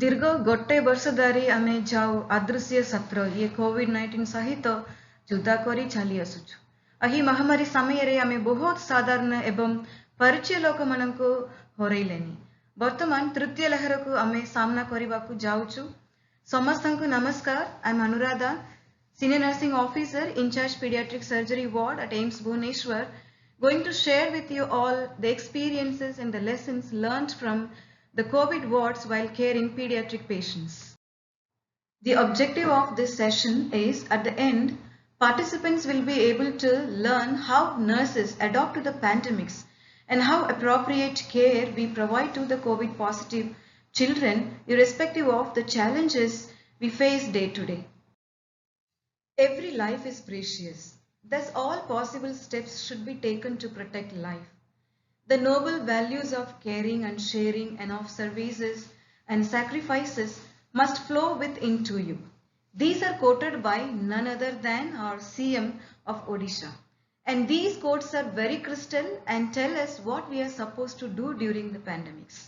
दीर्घ गोटे वर्ष धरी आमे जाऊ अदृश्य सत्र ये कोविड-19 सहित जुदा करी चली आसुछु। अही महामारी समय आमे बहुत साधारण एवं परिचय लोक माननको हरैलेनी। वर्तमान तृतीय लहर को आमे सामना करबा को जाउछु। समस्तंकु नमस्कार। I am Anuradha, Senior Nursing Officer in charge Pediatric Surgery Ward at AIIMS Bhubaneswar, going to share with you all the experiences and the lessons learned from the COVID wards while caring pediatric patients. The objective of this session is, at the end, participants will be able to learn how nurses adapt to the pandemics and how appropriate care we provide to the COVID positive children irrespective of the challenges we face day to day. Every life is precious. Thus, all possible steps should be taken to protect life. The noble values of caring and sharing and of services and sacrifices must flow within to you. These are quoted by none other than our CM of Odisha. And these quotes are very crystal and tell us what we are supposed to do during the pandemics.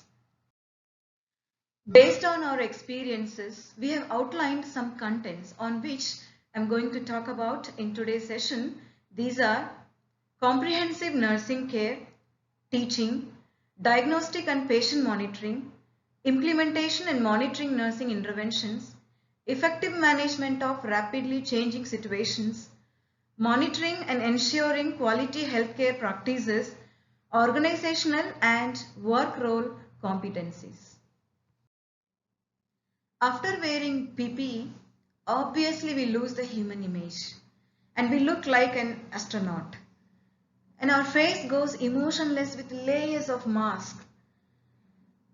Based on our experiences, we have outlined some contents on which I'm going to talk about in today's session. These are comprehensive nursing care, teaching, diagnostic and patient monitoring, implementation and monitoring nursing interventions, effective management of rapidly changing situations, monitoring and ensuring quality healthcare practices, organizational and work role competencies. After wearing PPE, obviously we lose the human image and we look like an astronaut. And our face goes emotionless with layers of mask.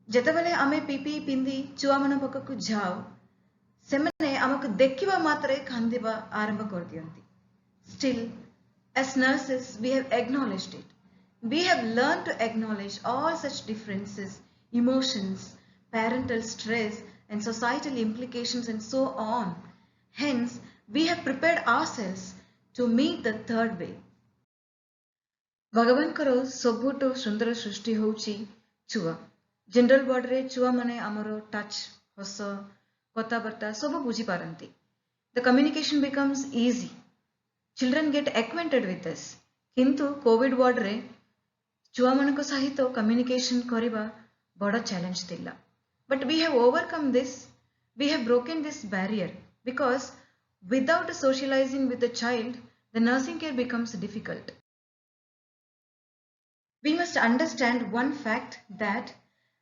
ଯେତେବେଳେ ଆମେ PPE ପିନ୍ଧି ଛୁଆମାନ ପାଖକୁ ଯାଉ ସେମାନେ ଆମକୁ ଦେଖିବା ମାତ୍ରେ କାନ୍ଦିବା ଆରମ୍ଭ କରିଦିଅନ୍ତି. Still, as nurses, we have acknowledged it. We have learned to acknowledge all such differences, emotions, parental stress, and societal implications and so on. Hence, we have prepared ourselves to meet the third wave. भगवानଙ୍କର ସବୁଠୁ ସୁନ୍ଦର ସୃଷ୍ଟି ହେଉଛି ଛୁଆ. General ୱାର୍ଡରେ ଛୁଆମାନେ ଆମର touch, ହସ, କଥାବାର୍ତ୍ତା ସବୁ ବୁଝିପାରନ୍ତି. The communication becomes easy. Children get acquainted with us. କିନ୍ତୁ କୋଭିଡ ୱାର୍ଡରେ ଛୁଆମାନଙ୍କ ସହିତ କମ୍ୟୁନିକେସନ କରିବା ବଡ଼ ଚ୍ୟାଲେଞ୍ଜ ଥିଲା. But we have overcome this. We have broken this barrier because without socializing with the child, the nursing care becomes difficult. We must understand one fact that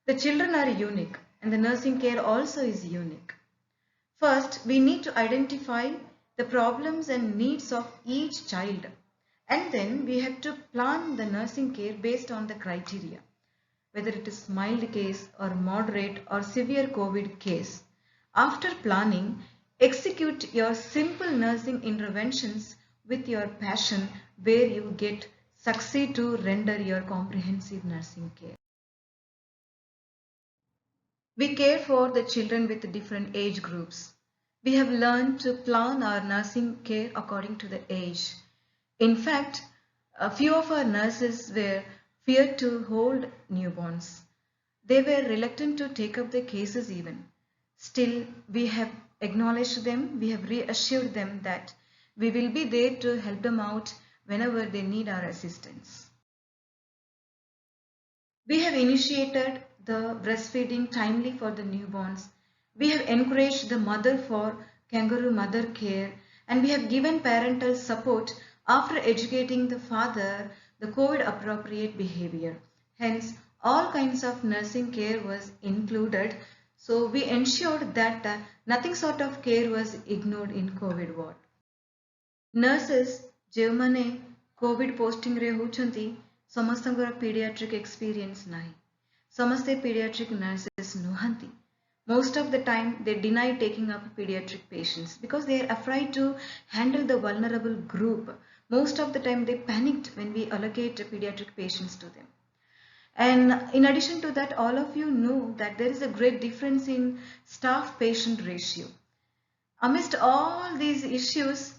the children are unique and the nursing care also is unique. First, we need to identify the problems and needs of each child, and then we have to plan the nursing care based on the criteria, whether it is mild case or moderate or severe COVID case. After planning, execute your simple nursing interventions with your passion where you get succeed to render your comprehensive nursing care. We care for the children with different age groups. We have learned to plan our nursing care according to the age. In fact, a few of our nurses were feared to hold newborns. They were reluctant to take up the cases even. Still, we have acknowledged them, we have reassured them that we will be there to help them out whenever they need our assistance. We have initiated the breastfeeding timely for the newborns. We have encouraged the mother for kangaroo mother care, and we have given parental support after educating the father the COVID appropriate behavior. Hence, all kinds of nursing care was included. So we ensured that nothing sort of care was ignored in COVID ward. Nurses ଯେଉଁମାନେ COVID posting ରେ ହଉଛନ୍ତି ସମସ୍ତଙ୍କର pediatric experience ନାହିଁ. ସମସ୍ତେ pediatric nurses ନୁହନ୍ତି. Most of the time they deny taking up pediatric patients because they are afraid to handle the vulnerable group. Most of the time they panicked when we allocate pediatric patients to them. And in addition to that, all of you know that there is a great difference in staff-patient ratio. Amidst all these issues,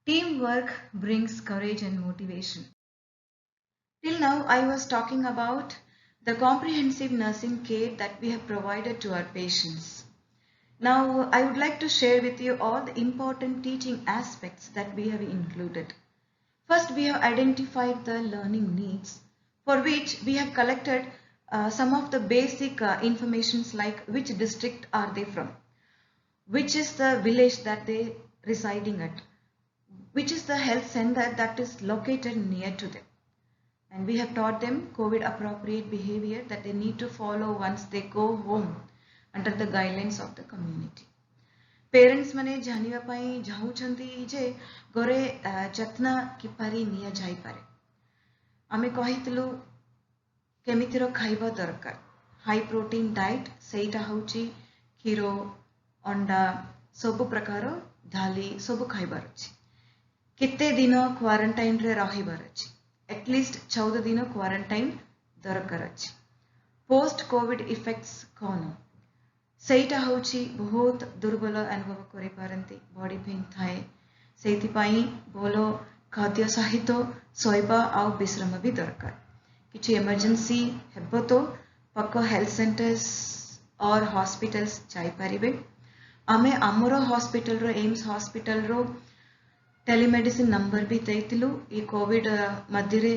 teamwork brings courage and motivation. Till now, I was talking about the comprehensive nursing care that we have provided to our patients. Now, I would like to share with you all the important teaching aspects that we have included. First, we have identified the learning needs, for which we have collected some of the basic informations like which district are they from, which is the village that they residing at, which is the health center that is located near to them. And we have taught them COVID appropriate behavior that they need to follow once they go home under the guidelines of the community. Parents mane janiva pai jauchanti je gore jatna kipari niya jai pare. Ame kahitlu केमितिर खाइबा दरकार high protein diet सेटा होची क्षीर अंडा सब प्रकार डाली सब खाइबार अछि केते दिन क्वारंटाइन रे रहिबार अछि एटलीस्ट 14 दिन क्वारंटाइन दरकार अछि पोस्ट कोविड इफेक्ट्स कोन सेटा होची बहुत दुर्बल अनुभव करि पारंती बॉडी पेन थाए सेति पई बोलो खाद्य सहित सोइबा आ विश्राम भी दरकार किसी इमरजेंसी हेबो तो पक्का हेल्थ सेंटर्स और हॉस्पिटल्स जाई परिबे आमे आमर हॉस्पिटल रो एम्स हॉस्पिटल रो टेलीमेडिसिन नंबर भी देइतिलु ई कोविड मध्य रे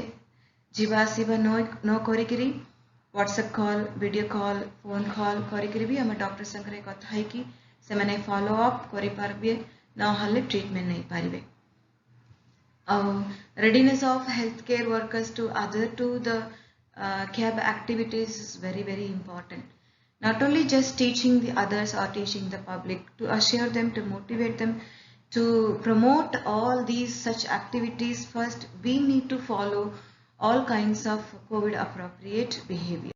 जीवा आसीबा न करिकरी WhatsApp call video call phone call करिकरी भी हम डॉक्टर संगे कथा है कि से माने फॉलो अप करि पारबे न हले ट्रीटमेंट नहीं पारिबे readiness of healthcare workers to other to the CAB activities is very important. Not only just teaching the others or teaching the public, to assure them, to motivate them, to promote all these such activities, first we need to follow all kinds of COVID appropriate behavior.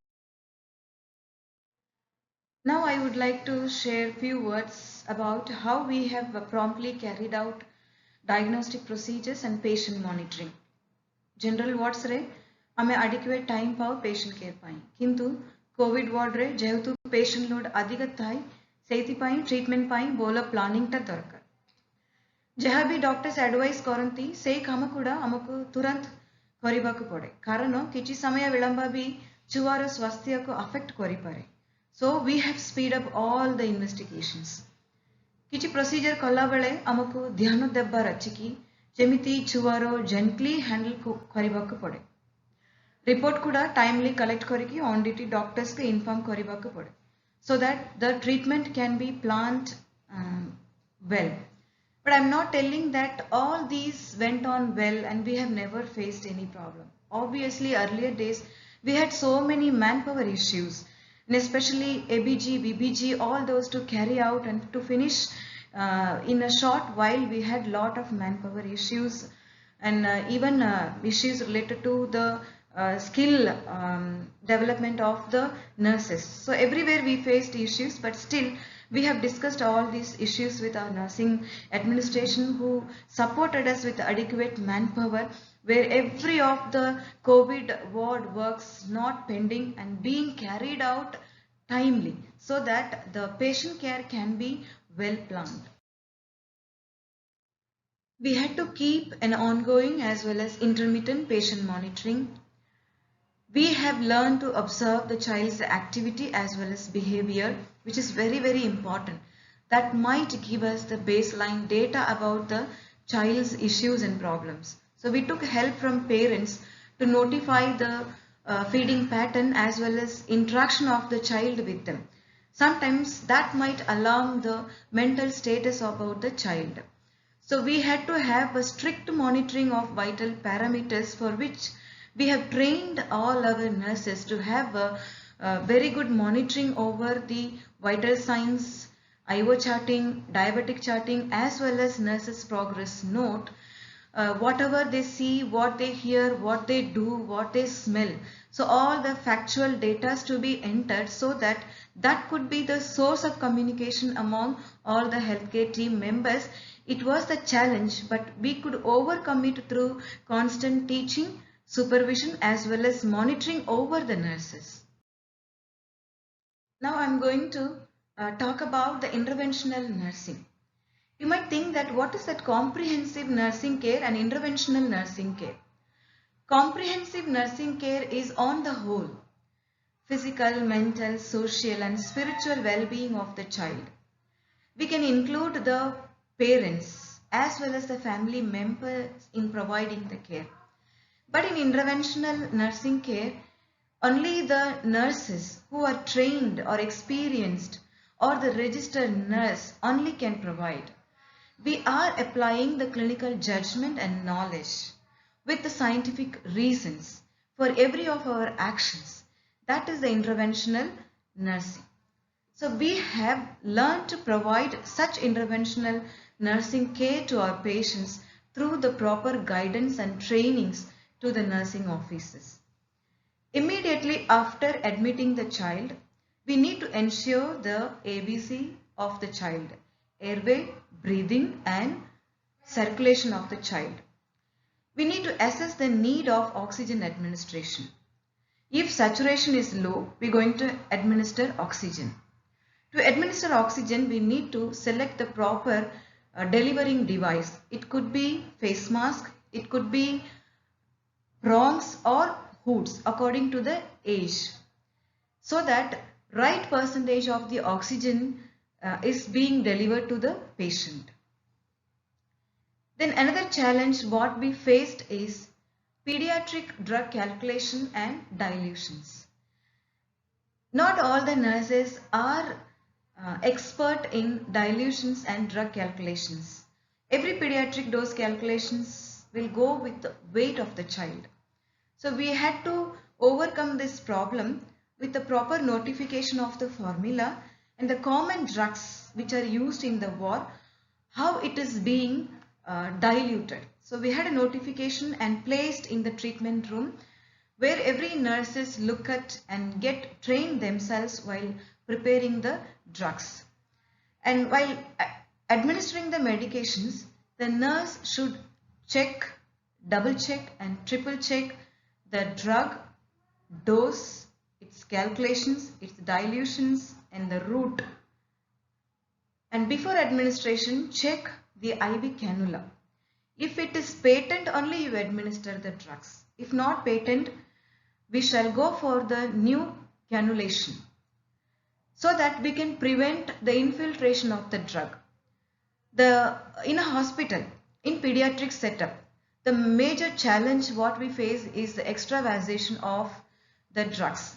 Now I would like to share few words about how we have promptly carried out diagnostic procedures and patient monitoring. General wards रे हमें adequate time पाओ patient care पाई किंतु COVID ward रे जेहेतु patient load अधिक Thai सेति पाई treatment पाई बोला planning टा दरकार जहाँ भी डॉक्टर्स एडवाइस करती से काम कुड़ा हमको तुरंत करिबा को पड़े कारण किछि समय विलंब भी छुआर स्वास्थ्य को अफेक्ट करि पारे so we have speed up all the investigations किछि प्रोसीजर कला बेले हमको ध्यान देबार अछि कि जेमिति छुआर जेंटली हैंडल करिबा को पड़े रिपोर्ट कुड़ा टाइमली कलेक्ट करके ऑन ड्यूटी डॉक्टर्स के इन्फॉर्म करिबा को पड़े so that the treatment can be planned well. But I'm not telling that all these went on well and we have never faced any problem. Obviously, earlier days we had so many manpower issues, and especially ABG, BBG, all those to carry out and to finish in a short while. We had lot of manpower issues and even issues related to the skill development of the nurses. So everywhere we faced issues, but still we have discussed all these issues with our nursing administration who supported us with adequate manpower, where every of the COVID ward works not pending and being carried out timely so that the patient care can be well planned. We had to keep an ongoing as well as intermittent patient monitoring. We have learned to observe the child's activity as well as behavior, which is very important. That might give us the baseline data about the child's issues and problems. So we took help from parents to notify the feeding pattern as well as interaction of the child with them. Sometimes that might alarm the mental status about the child. So we had to have a strict monitoring of vital parameters, for which we have trained all our nurses to have a very good monitoring over the vital signs, IO charting, diabetic charting, as well as nurses progress note, whatever they see, what they hear, what they do, what they smell. So all the factual data to be entered so that that could be the source of communication among all the healthcare team members. It was the challenge, but we could overcome it through constant teaching, supervision as well as monitoring over the nurses. Now I'm going to talk about the interventional nursing. You might think that what is that comprehensive nursing care and interventional nursing care? Comprehensive nursing care is on the whole physical, mental, social and spiritual well-being of the child. We can include the parents as well as the family members in providing the care. But in interventional nursing care, only the nurses who are trained or experienced or the registered nurse only can provide. We are applying the clinical judgment and knowledge with the scientific reasons for every of our actions. That is the interventional nursing. So we have learned to provide such interventional nursing care to our patients through the proper guidance and trainings to the nursing officers. Immediately after admitting the child, we need to ensure the ABC of the child: airway, breathing and circulation of the child. We need to assess the need of oxygen administration. If saturation is low, we are going to administer oxygen. To administer oxygen, we need to select the proper delivering device. It could be face mask, it could be prongs or hoods according to the age, so that right percentage of the oxygen is being delivered to the patient. Then another challenge what we faced is pediatric drug calculation and dilutions. Not all the nurses are expert in dilutions and drug calculations. Every pediatric dose calculations will go with the weight of the child. So we had to overcome this problem with the proper notification of the formula and the common drugs which are used in the ward, how it is being diluted. So we had a notification and placed in the treatment room where every nurses look at and get trained themselves while preparing the drugs. And while administering the medications, the nurse should check, double check and triple check the drug dose, its calculations, its dilutions and the route. And before administration, check the IV cannula. If it is patent, only you administer the drugs. If not patent, we shall go for the new cannulation so that we can prevent the infiltration of the drug. In a hospital, in pediatric setup, the major challenge what we face is the extravasation of the drugs.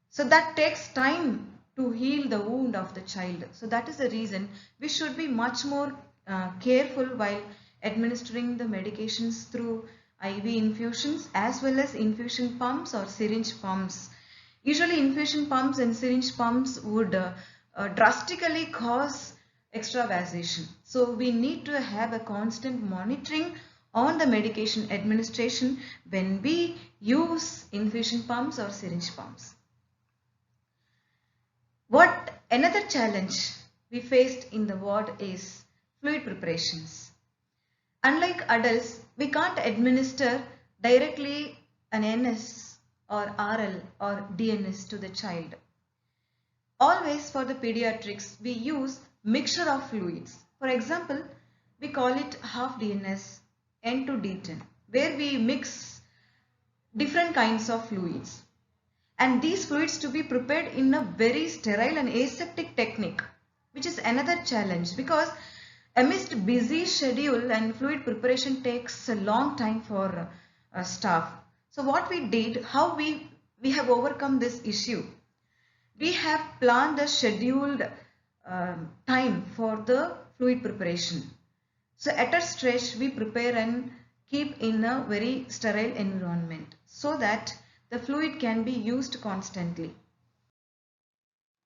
So that takes time to heal the wound of the child. So that is the reason we should be much more careful while administering the medications through IV infusions as well as infusion pumps or syringe pumps. Usually infusion pumps and syringe pumps would drastically cause extravasation. So we need to have a constant monitoring on the medication administration when we use infusion pumps or syringe pumps. What another challenge we faced in the ward is fluid preparations. Unlike adults, we can't administer directly an NS or RL or DNS to the child. Always for the pediatrics, we use mixture of fluids. For example, we call it half DNS, N to D10, where we mix different kinds of fluids. And these fluids to be prepared in a very sterile and aseptic technique, which is another challenge because amidst busy schedule and fluid preparation takes a long time for staff. So what we did, how we have overcome this issue. We have planned a scheduled time for the fluid preparation. So at a stretch, we prepare and keep in a very sterile environment so that the fluid can be used constantly.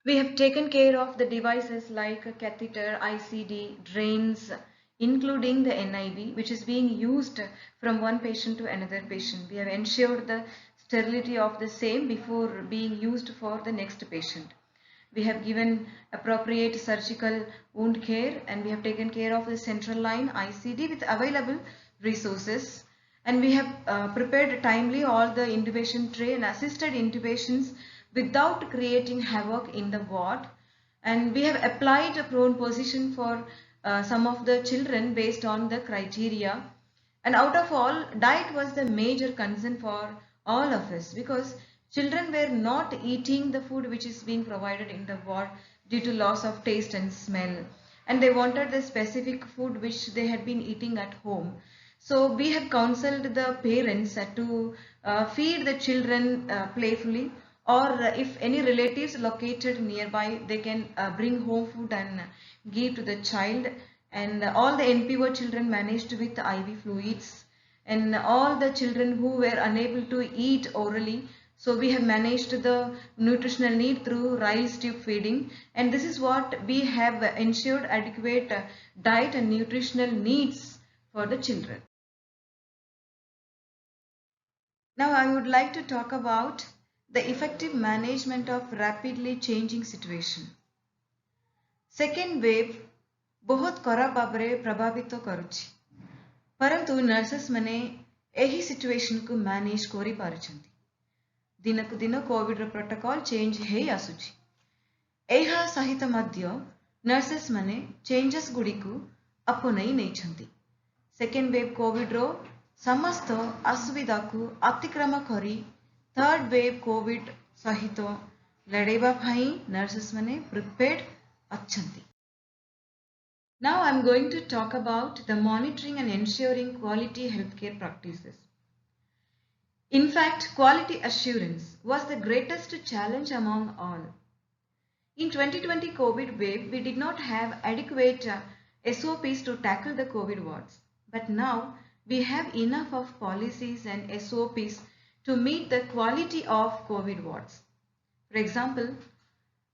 We have taken care of the devices like a catheter, ICD, drains, including the NIV, which is being used from one patient to another patient. We have ensured the sterility of the same before being used for the next patient. We have given appropriate surgical wound care and we have taken care of the central line ICD with available resources. And we have prepared timely all the intubation tray and assisted intubations without creating havoc in the ward. And we have applied a prone position for some of the children based on the criteria. And out of all, diet was the major concern for all of us because children were not eating the food which is being provided in the ward due to loss of taste and smell. and they wanted the specific food which they had been eating at home. So we have counseled the parents to feed the children playfully, or if any relatives located nearby, they can bring home food and give to the child. And all the NPO children managed with IV fluids, and all the children who were unable to eat orally, so we have managed the nutritional need through rice tube feeding, and this is what we have ensured adequate diet and nutritional needs for the children. Now I would like to talk about the effective management of rapidly changing situation. Second wave बहुत खराब भाव में प्रभावित करुछि, परंतु nurses मने एही situation को manage करि पारछंती। दिनकु दिन कोविड रो प्रोटोकॉल चेंज हेई आसुछि। एहा सहित मध्य नर्सेस मने चेंजेस गुडी को अपनै नैछंती। सेकेंड वेव कोविड रो समस्त असुविधा को अतिक्रम करी थर्ड वेव कोविड सहित लड़ेबा भाई नर्सेस मने prepared अछंती। Now I am going to talk about the monitoring and ensuring quality healthcare practices. In fact, quality assurance was the greatest challenge among all. In 2020 COVID wave, we did not have adequate SOPs to tackle the COVID wards. But now we have enough of policies and SOPs to meet the quality of COVID wards. For example,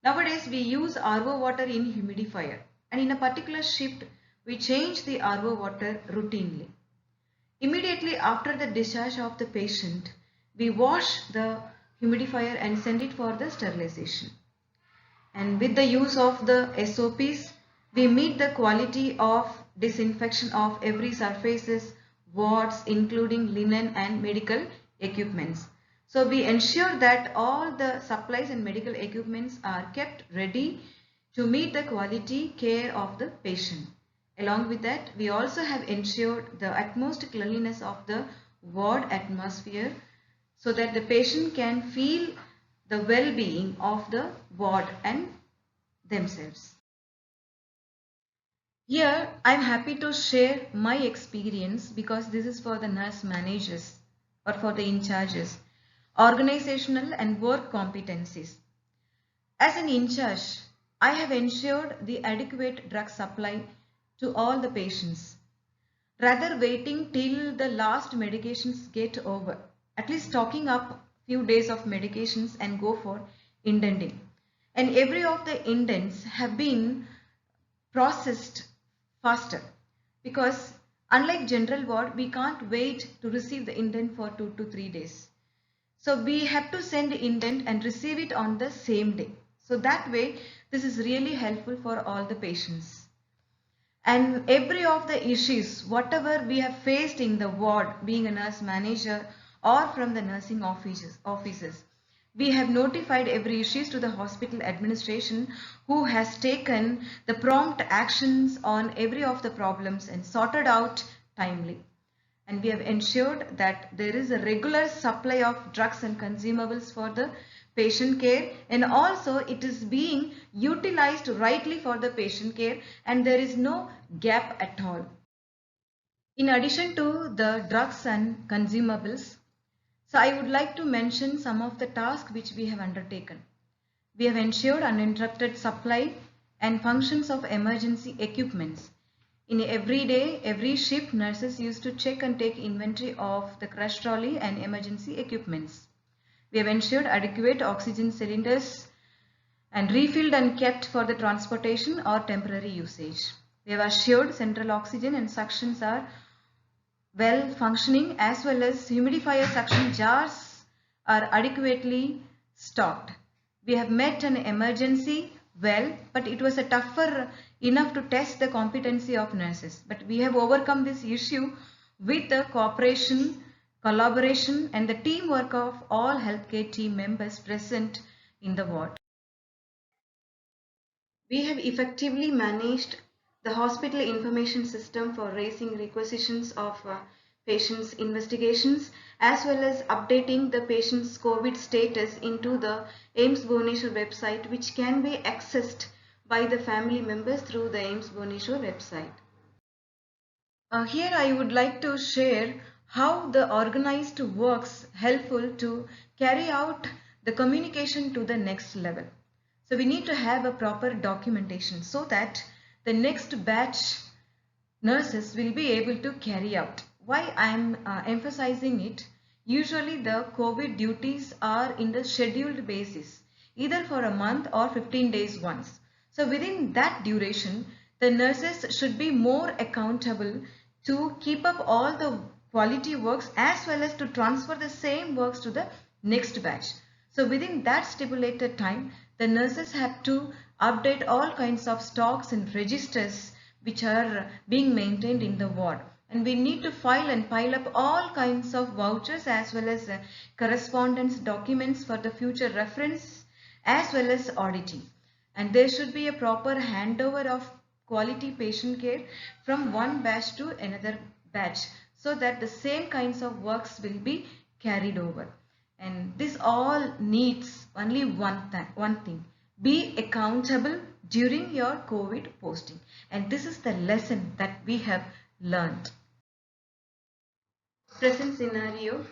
nowadays we use RO water in humidifier, and in a particular shift we change the RO water routinely. Immediately after the discharge of the patient, we wash the humidifier and send it for the sterilization. And with the use of the SOPs, we meet the quality of disinfection of every surfaces, wards, including linen and medical equipments. So we ensure that all the supplies and medical equipments are kept ready to meet the quality care of the patient. Along with that, we also have ensured the utmost cleanliness of the ward atmosphere so that the patient can feel the well-being of the ward and themselves. Here, I am happy to share my experience because this is for the nurse managers or for the in charges, organizational and work competencies. As an in charge, I have ensured the adequate drug supply to all the patients. Rather waiting till the last medications get over, at least stocking up few days of medications and go for indenting. And every of the indents have been processed faster because unlike general ward, we can't wait to receive the indent for 2 to 3 days. So we have to send the indent and receive it on the same day. So that way, this is really helpful for all the patients. And every of the issues, whatever we have faced in the ward, being a nurse manager or from the nursing offices, we have notified every issues to the hospital administration who has taken the prompt actions on every of the problems and sorted out timely. And we have ensured that there is a regular supply of drugs and consumables for the patient care, and also it is being utilized rightly for the patient care and there is no gap at all. In addition to the drugs and consumables, so I would like to mention some of the tasks which we have undertaken. We have ensured uninterrupted supply and functions of emergency equipments. In every day, every shift, nurses used to check and take inventory of the crush trolley and emergency equipments. We have ensured adequate oxygen cylinders and refilled and kept for the transportation or temporary usage. We have assured central oxygen and suctions are well functioning, as well as humidifier suction jars are adequately stocked. We have met an emergency well, but it was a tougher enough to test the competency of nurses. But we have overcome this issue with the cooperation, collaboration and the teamwork of all healthcare team members present in the ward. We have effectively managed the hospital information system for raising requisitions of patients' investigations, as well as updating the patient's COVID status into the AIIMS Bhubaneswar website, which can be accessed by the family members through the AIMS Bhubaneswar website. Here I would like to share how the organized works helpful to carry out the communication to the next level. So we need to have a proper documentation so that the next batch nurses will be able to carry out. Why I am emphasizing it? Usually the COVID duties are in the scheduled basis, either for a month or 15 days once. So within that duration, the nurses should be more accountable to keep up all the quality works as well as to transfer the same works to the next batch. So within that stipulated time, the nurses have to update all kinds of stocks and registers which are being maintained in the ward. And we need to file and pile up all kinds of vouchers as well as correspondence documents for the future reference as well as auditing. And there should be a proper handover of quality patient care from one batch to another batch so that the same kinds of works will be carried over. And this all needs only one thing. Be accountable during your COVID posting. And this is the lesson that we have learned. Present scenario: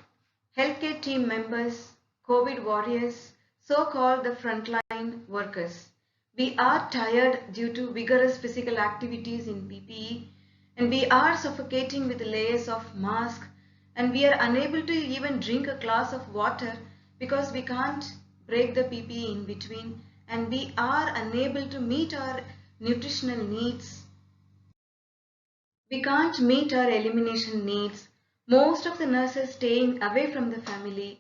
healthcare team members, COVID warriors, so-called the frontline workers. We are tired due to vigorous physical activities in PPE, and we are suffocating with layers of mask, and we are unable to even drink a glass of water because we can't break the PPE in between, and we are unable to meet our nutritional needs. We can't meet our elimination needs. Most of the nurses staying away from the family,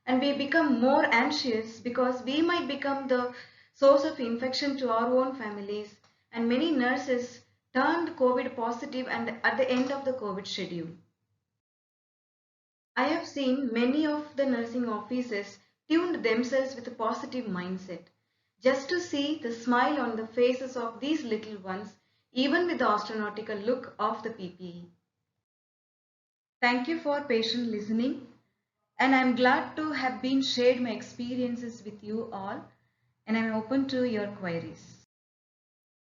and we become more anxious because we might become the source of infection to our own families, and many nurses turned COVID positive and at the end of the COVID schedule. I have seen many of the nursing offices tuned themselves with a positive mindset just to see the smile on the faces of these little ones, even with the astronautical look of the PPE. Thank you for patient listening, and I'm glad to have been shared my experiences with you all, and I'm open to your queries.